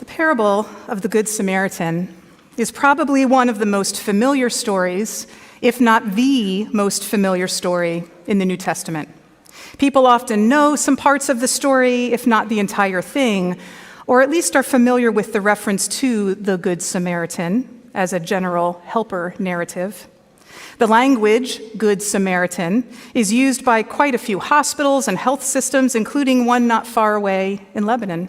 The parable of the Good Samaritan is probably one of the most familiar stories, if not the most familiar story in the New Testament. People often know some parts of the story, if not the entire thing, or at least are familiar with the reference to the Good Samaritan as a general helper narrative. The language, Good Samaritan, is used by quite a few hospitals and health systems, including one not far away in Lebanon.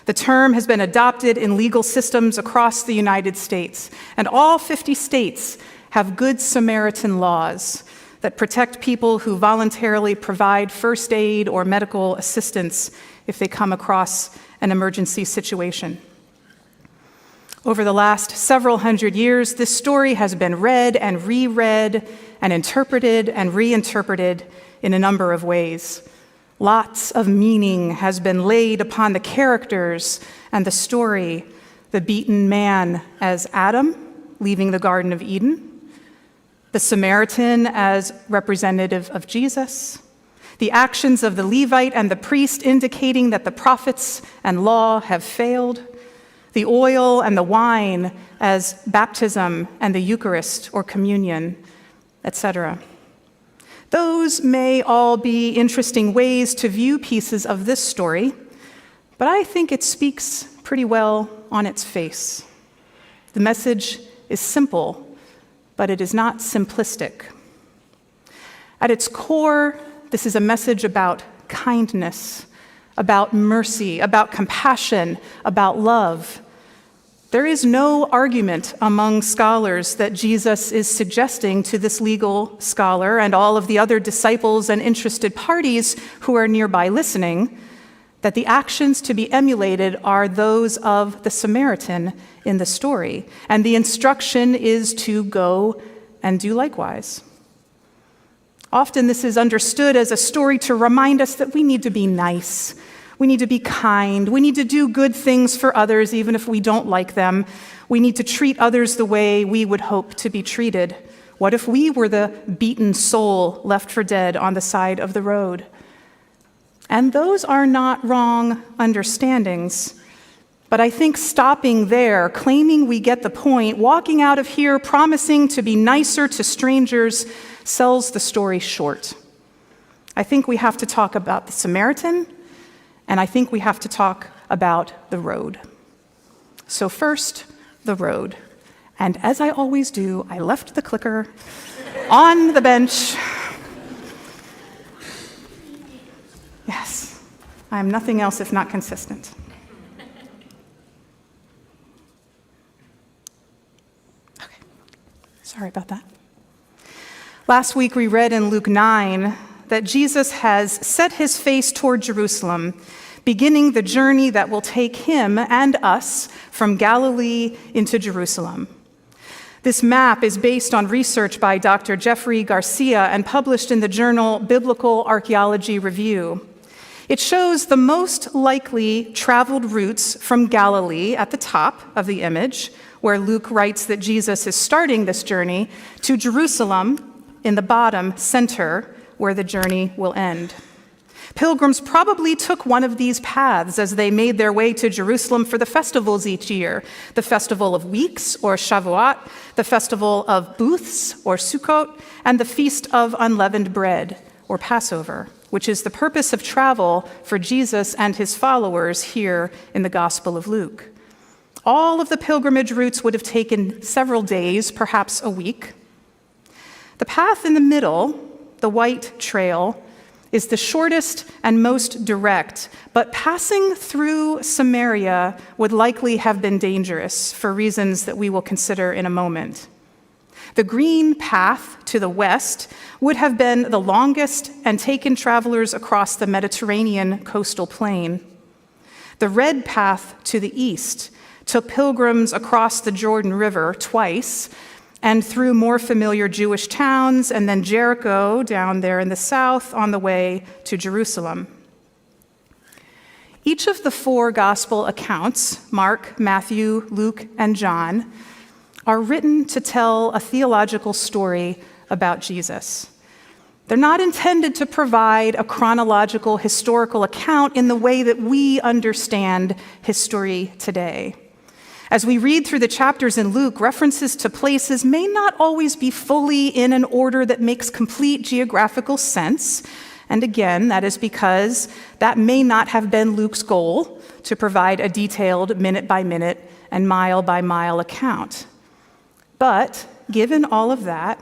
The term has been adopted in legal systems across the United States, and all 50 states have Good Samaritan laws that protect people who voluntarily provide first aid or medical assistance if they come across an emergency situation. Over the last several hundred years, this story has been read and reread and interpreted and reinterpreted in a number of ways. Lots of meaning has been laid upon the characters and the story. The beaten man as Adam, leaving the Garden of Eden. The Samaritan as representative of Jesus. The actions of the Levite and the priest indicating that the prophets and law have failed. The oil and the wine as baptism and the Eucharist or communion, etc. Those may all be interesting ways to view pieces of this story, but I think it speaks pretty well on its face. The message is simple, but it is not simplistic. At its core, this is a message about kindness, about mercy, about compassion, about love. There is no argument among scholars that Jesus is suggesting to this legal scholar and all of the other disciples and interested parties who are nearby listening that the actions to be emulated are those of the Samaritan in the story, and the instruction is to go and do likewise. Often this is understood as a story to remind us that we need to be nice. We need to be kind. We need to do good things for others, even if we don't like them. We need to treat others the way we would hope to be treated. What if we were the beaten soul left for dead on the side of the road? And those are not wrong understandings. But I think stopping there, claiming we get the point, walking out of here promising to be nicer to strangers, sells the story short. I think we have to talk about the Samaritan, and I think we have to talk about the road. So first, the road. And as I always do, I left the clicker on the bench. Yes, I am nothing else if not consistent. Okay, sorry about that. Last week we read in Luke 9 that Jesus has set his face toward Jerusalem, beginning the journey that will take him and us from Galilee into Jerusalem. This map is based on research by Dr. Jeffrey Garcia and published in the journal Biblical Archaeology Review. It shows the most likely traveled routes from Galilee at the top of the image, where Luke writes that Jesus is starting this journey, to Jerusalem in the bottom center, where the journey will end. Pilgrims probably took one of these paths as they made their way to Jerusalem for the festivals each year, the Festival of Weeks, or Shavuot, the Festival of Booths, or Sukkot, and the Feast of Unleavened Bread, or Passover, which is the purpose of travel for Jesus and his followers here in the Gospel of Luke. All of the pilgrimage routes would have taken several days, perhaps a week. The path in the middle, the white trail, is the shortest and most direct, but passing through Samaria would likely have been dangerous for reasons that we will consider in a moment. The green path to the west would have been the longest and taken travelers across the Mediterranean coastal plain. The red path to the east took pilgrims across the Jordan River twice, and through more familiar Jewish towns, and then Jericho down there in the south on the way to Jerusalem. Each of the four gospel accounts, Mark, Matthew, Luke, and John, are written to tell a theological story about Jesus. They're not intended to provide a chronological historical account in the way that we understand history today. As we read through the chapters in Luke, references to places may not always be fully in an order that makes complete geographical sense. And again, that is because that may not have been Luke's goal, to provide a detailed minute-by-minute and mile-by-mile account. But given all of that,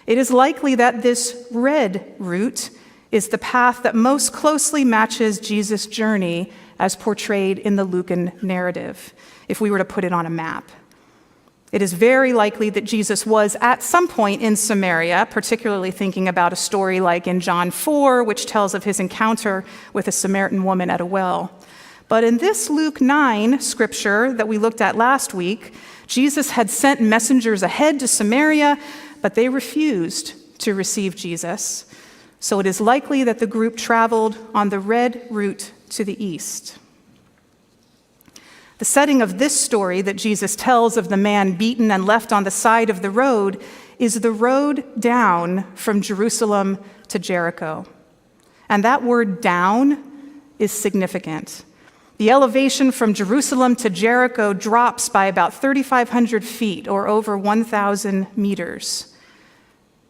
it is likely that this red route is the path that most closely matches Jesus' journey as portrayed in the Lucan narrative, if we were to put it on a map. It is very likely that Jesus was at some point in Samaria, particularly thinking about a story like in John 4, which tells of his encounter with a Samaritan woman at a well. But in this Luke 9 scripture that we looked at last week, Jesus had sent messengers ahead to Samaria, but they refused to receive Jesus. So it is likely that the group traveled on the red route to the east. The setting of this story that Jesus tells of the man beaten and left on the side of the road is the road down from Jerusalem to Jericho. And that word down is significant. The elevation from Jerusalem to Jericho drops by about 3,500 feet, or over 1,000 meters.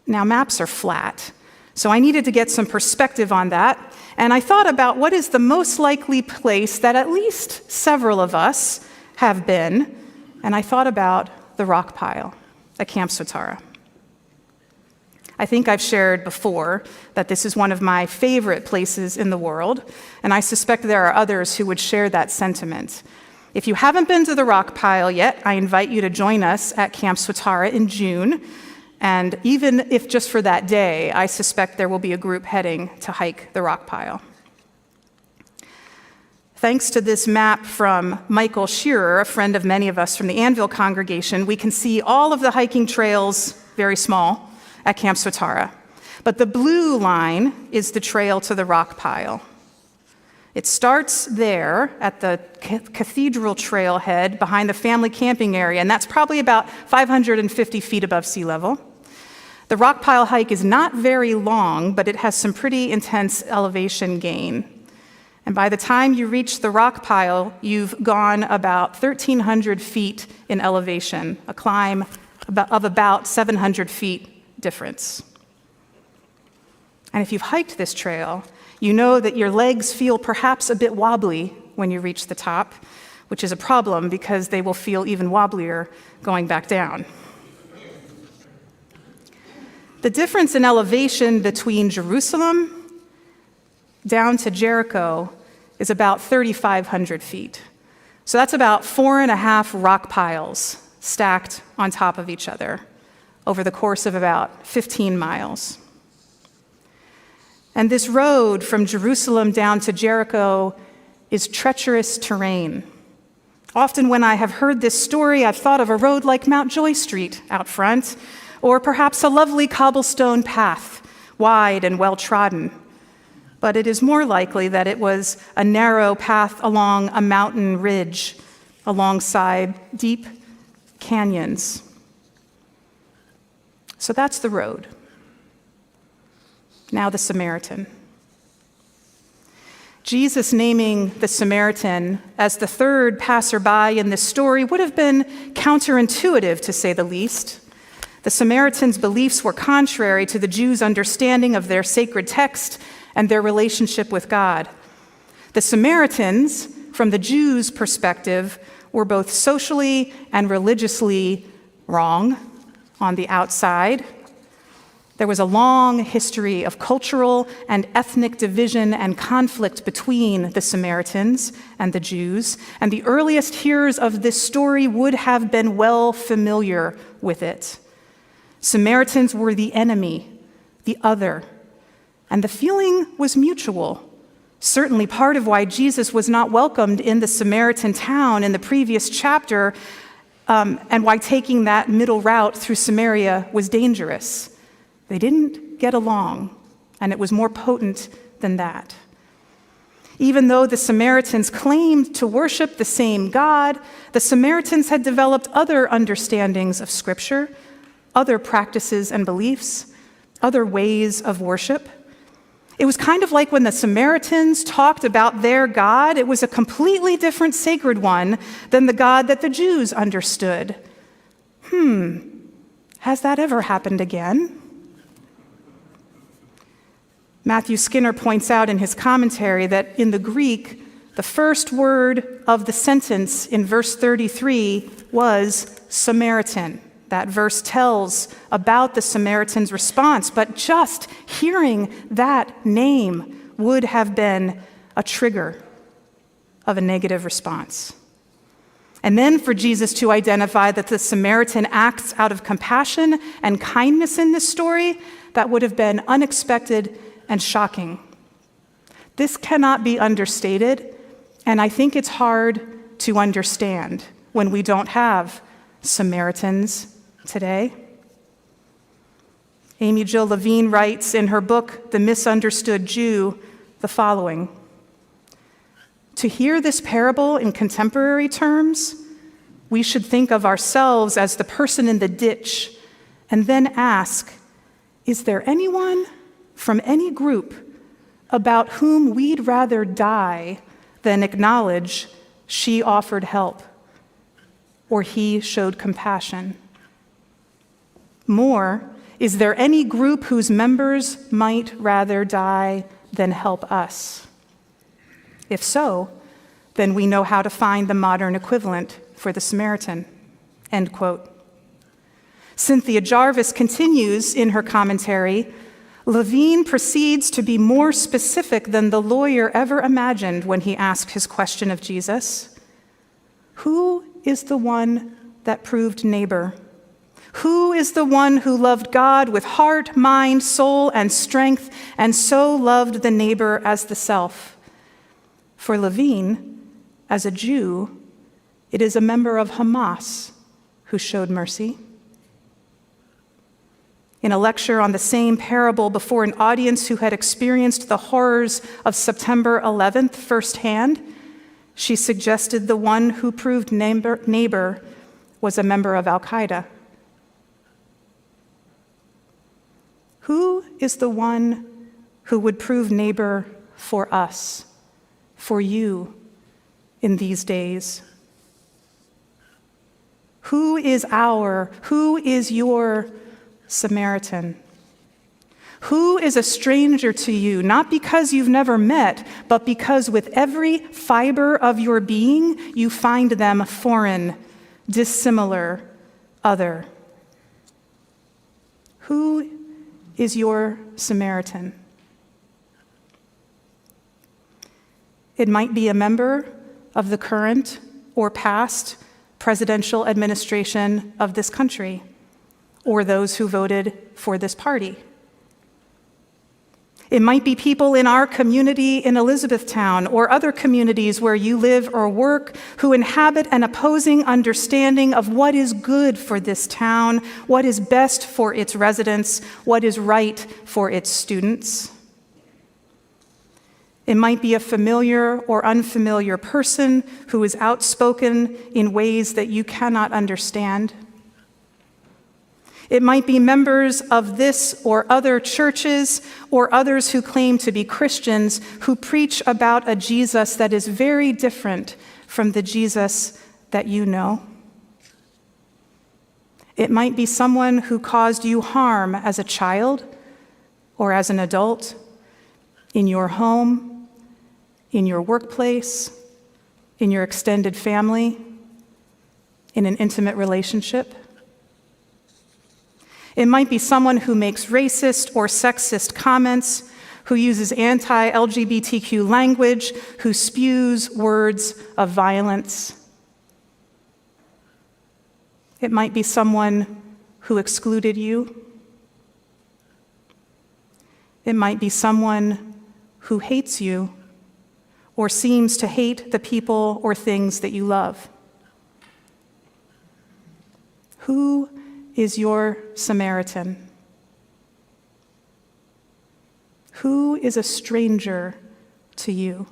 Now, maps are flat, so I needed to get some perspective on that, and I thought about what is the most likely place that at least several of us have been, and I thought about the rock pile at Camp Sotara. I think I've shared before that this is one of my favorite places in the world, and I suspect there are others who would share that sentiment. If you haven't been to the rock pile yet, I invite you to join us at Camp Sotara in June. And even if just for that day, I suspect there will be a group heading to hike the rock pile. Thanks to this map from Michael Shearer, a friend of many of us from the Anvil congregation, we can see all of the hiking trails, very small, at Camp Sotara. But the blue line is the trail to the rock pile. It starts there at the cathedral trailhead behind the family camping area, and that's probably about 550 feet above sea level. The rock pile hike is not very long, but it has some pretty intense elevation gain. And by the time you reach the rock pile, you've gone about 1,300 feet in elevation, a climb of about 700 feet difference. And if you've hiked this trail, you know that your legs feel perhaps a bit wobbly when you reach the top, which is a problem because they will feel even wobblier going back down. The difference in elevation between Jerusalem down to Jericho is about 3,500 feet. So that's about 4.5 rock piles stacked on top of each other over the course of about 15 miles. And this road from Jerusalem down to Jericho is treacherous terrain. Often when I have heard this story, I've thought of a road like Mount Joy Street out front, or perhaps a lovely cobblestone path, wide and well-trodden. But it is more likely that it was a narrow path along a mountain ridge alongside deep canyons. So that's the road. Now the Samaritan. Jesus naming the Samaritan as the third passerby in this story would have been counterintuitive, to say the least. The Samaritans' beliefs were contrary to the Jews' understanding of their sacred text and their relationship with God. The Samaritans, from the Jews' perspective, were both socially and religiously wrong on the outside. There was a long history of cultural and ethnic division and conflict between the Samaritans and the Jews, and the earliest hearers of this story would have been well familiar with it. Samaritans were the enemy, the other, and the feeling was mutual. Certainly part of why Jesus was not welcomed in the Samaritan town in the previous chapter, and why taking that middle route through Samaria was dangerous. They didn't get along, and it was more potent than that. Even though the Samaritans claimed to worship the same God, the Samaritans had developed other understandings of Scripture, other practices and beliefs, other ways of worship. It was kind of like when the Samaritans talked about their God. It was a completely different sacred one than the God that the Jews understood. Has that ever happened again? Matthew Skinner points out in his commentary that in the Greek, the first word of the sentence in verse 33 was Samaritan. That verse tells about the Samaritan's response, but just hearing that name would have been a trigger of a negative response. And then for Jesus to identify that the Samaritan acts out of compassion and kindness in this story, that would have been unexpected and shocking. This cannot be understated, and I think it's hard to understand when we don't have Samaritans today. Amy Jill Levine writes in her book, The Misunderstood Jew, the following: to hear this parable in contemporary terms, we should think of ourselves as the person in the ditch and then ask, is there anyone from any group about whom we'd rather die than acknowledge she offered help or he showed compassion? More, is there any group whose members might rather die than help us? If so, then we know how to find the modern equivalent for the Samaritan. End quote. Cynthia Jarvis continues in her commentary, Levine proceeds to be more specific than the lawyer ever imagined when he asked his question of Jesus. Who is the one that proved neighbor? Who is the one who loved God with heart, mind, soul, and strength, and so loved the neighbor as the self? For Levine, as a Jew, it is a member of Hamas who showed mercy. In a lecture on the same parable before an audience who had experienced the horrors of September 11th firsthand, she suggested the one who proved neighbor was a member of Al-Qaeda. Who is the one who would prove neighbor for us, for you, in these days? Who is your Samaritan? Who is a stranger to you, not because you've never met, but because with every fiber of your being, you find them foreign, dissimilar, other? Who is your Samaritan? It might be a member of the current or past presidential administration of this country, or those who voted for this party. It might be people in our community in Elizabethtown or other communities where you live or work who inhabit an opposing understanding of what is good for this town, what is best for its residents, what is right for its students. It might be a familiar or unfamiliar person who is outspoken in ways that you cannot understand. It might be members of this or other churches or others who claim to be Christians who preach about a Jesus that is very different from the Jesus that you know. It might be someone who caused you harm as a child or as an adult, in your home, in your workplace, in your extended family, in an intimate relationship. It might be someone who makes racist or sexist comments, who uses anti-LGBTQ language, who spews words of violence. It might be someone who excluded you. It might be someone who hates you or seems to hate the people or things that you love. Who is your Samaritan? Who is a stranger to you?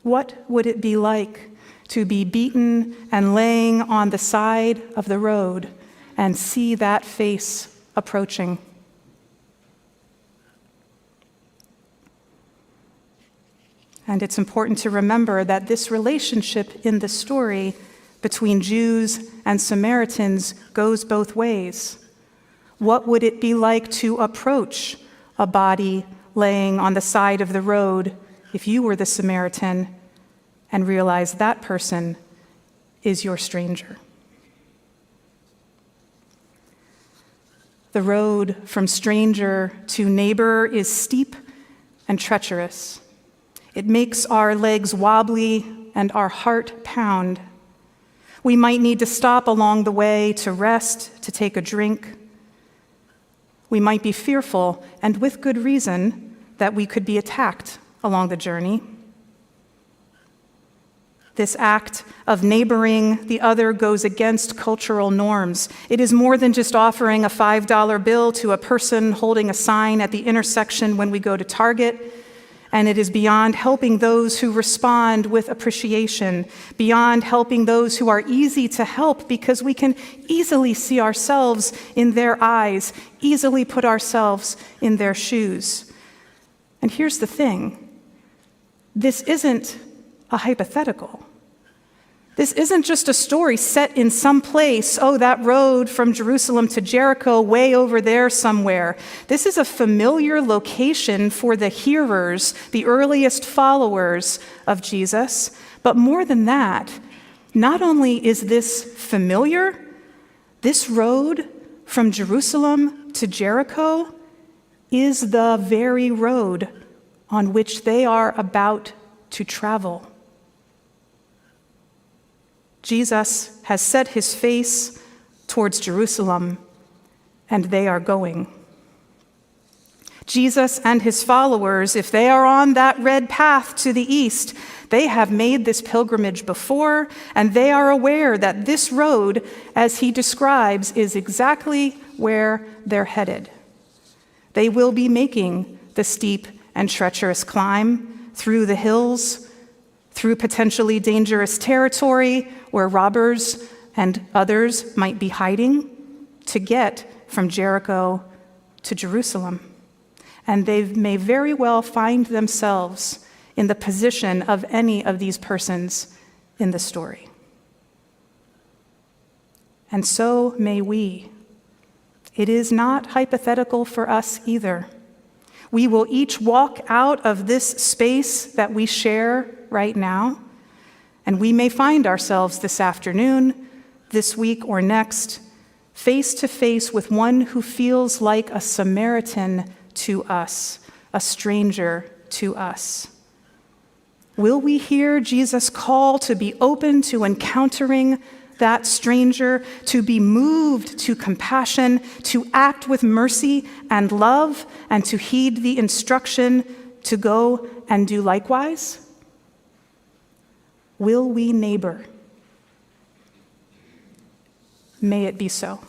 What would it be like to be beaten and laying on the side of the road and see that face approaching. And it's important to remember that this relationship in the story between Jews and Samaritans goes both ways. What would it be like to approach a body laying on the side of the road if you were the Samaritan and realize that person is your stranger? The road from stranger to neighbor is steep and treacherous. It makes our legs wobbly and our heart pound. We might need to stop along the way to rest, to take a drink. We might be fearful, and with good reason, that we could be attacked along the journey. This act of neighboring the other goes against cultural norms. It is more than just offering a $5 bill to a person holding a sign at the intersection when we go to Target. And it is beyond helping those who respond with appreciation, beyond helping those who are easy to help because we can easily see ourselves in their eyes, easily put ourselves in their shoes. And here's the thing. This isn't a hypothetical. This isn't just a story set in some place, oh, that road from Jerusalem to Jericho, way over there somewhere. This is a familiar location for the hearers, the earliest followers of Jesus. But more than that, not only is this familiar, this road from Jerusalem to Jericho is the very road on which they are about to travel. Jesus has set his face towards Jerusalem, and they are going. Jesus and his followers, if they are on that red path to the east, they have made this pilgrimage before, and they are aware that this road, as he describes, is exactly where they're headed. They will be making the steep and treacherous climb through the hills, through potentially dangerous territory where robbers and others might be hiding, to get from Jericho to Jerusalem. And they may very well find themselves in the position of any of these persons in the story. And so may we. It is not hypothetical for us either. We will each walk out of this space that we share right now, and we may find ourselves this afternoon, this week, or next, face to face with one who feels like a Samaritan to us, a stranger to us. Will we hear Jesus' call to be open to encountering that stranger, to be moved to compassion, to act with mercy and love, and to heed the instruction to go and do likewise? Will we neighbor? May it be so.